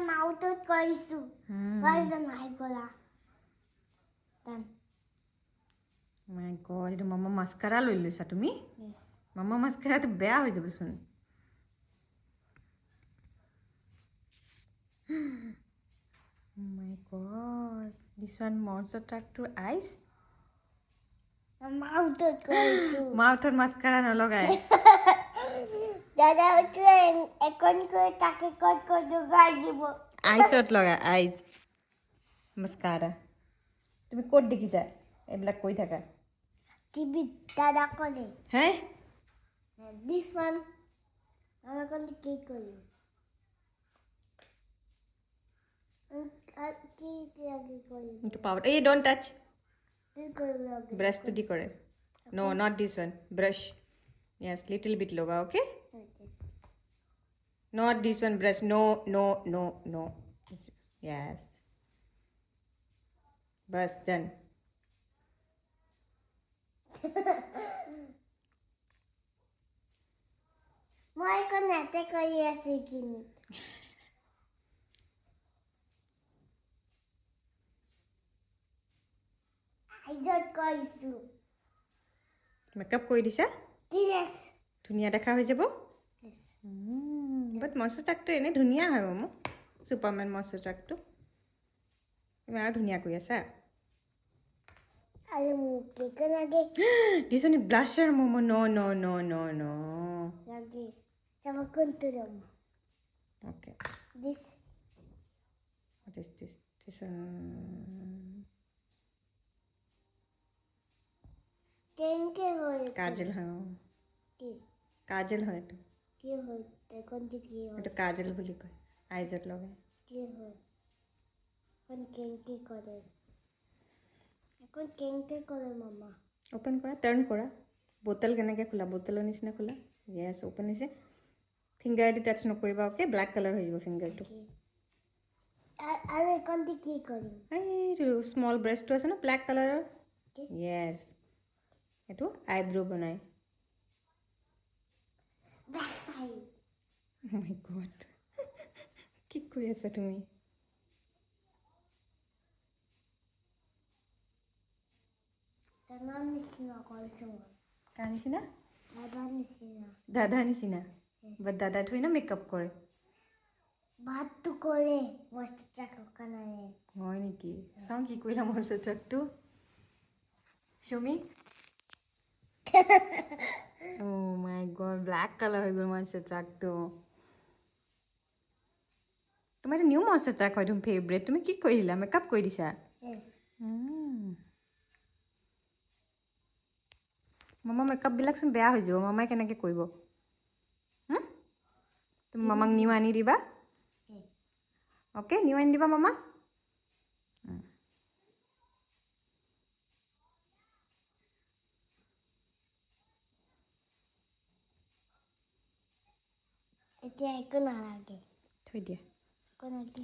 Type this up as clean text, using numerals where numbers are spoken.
মাউথত কৰিছো ভাৰ্জন আহি গলা ডান মাই গড এইটো মামা মাস্কাৰা লৈ লৈছা তুমি মামা মাস্কাৰাটো বেয়া হৈ যাবচোন my god this one monster track to eyes মাউথত কৰিছো মাউথত মাস্কাৰা নলগায় দাদা উঠে এখন কৰে তাকে কট কট গাই দিব আইসত লগা আইস মাস্কাৰা তুমি ক'ত দেখিছা এইবিলাক কৈ থাকা টিভি দাদা করে হে দিস ওয়ান আমার কোন কি করি কি আগে করি একটু পাউডার এই ডোন্ট টাচ কি করব আগে ব্রাশ তো দি করে no not this one brush yes little bit loga okay not this one brush no yes bas done মই কোন নাতে কৰি আছো কিনি আইজত কৰিছো মেকআপ কৰি দিছা দিনেশ ধুনীয়া দেখা হৈ যাব বাট মনস্টাৰ ট্ৰাকটো এনেই ধুনীয়া হয় মামু ছুপাৰমেন মনস্টাৰ ট্ৰাকটো তুমি আৰু ধুনীয়া কৰি আছা আৰে মুখ কেক লাগে দিছনি ব্লাশাৰ মামু no লাগে sama kunturum okay this what is this one কেনকে হয় কাজল হয় কি কাজল হয় এইটো কি হয় এখন কি হয় এইটো কাজল বুলি কয় আইজত লগায় কি হয় কোন কেনকে করে এখন কেনকে করে মামা ওপেন কৰা টাৰ্ণ কৰা বোতল কেনেকৈ খোলা বোতলৰ নিচিনা খোলা য়েছ ওপেন হৈছে ফিংগাৰ দি টাচ নকৰিবা অ'কে ব্লেক কালাৰ হৈ যাব ফিংগাৰটো আৰু এখন কি কৰিম এইটো স্মল ব্ৰাছটো আছে ন ব্লেক কালাৰৰ য়েছ এইটো আইব্ৰ' বনাই ব্যাক সাইড মাই গড কি কৰি আছা তুমি তামাম নিচিনা কৰিছো কাৰ নিচিনা দাদা নিচিনা দাদাৰ নিচিনা বাট দাদা থৈ না মেকআপ কৰে ভাতটো কৰে মস্ত চাকু কানাৰে হয় নেকি চাওঁ কি কৰিলা মোৰ চাকটো চমি oh my god black color হৈ গ'ল monster truck তো তোমাৰ নিউ monster truck হয় তুমি ফেভৰেট তুমি কি কৰিলা মেকআপ কৰি দিছা মামা মেকআপ বিলাক চোন বেয়া হৈ যাব মামাই কেনেকৈ কৰিব তুমি মামাক নিউ আনি দিবা অ'কে নিউ আনি দিবা মামা এতিয়া একো নালাগে থৈ দিয়া কোন আগে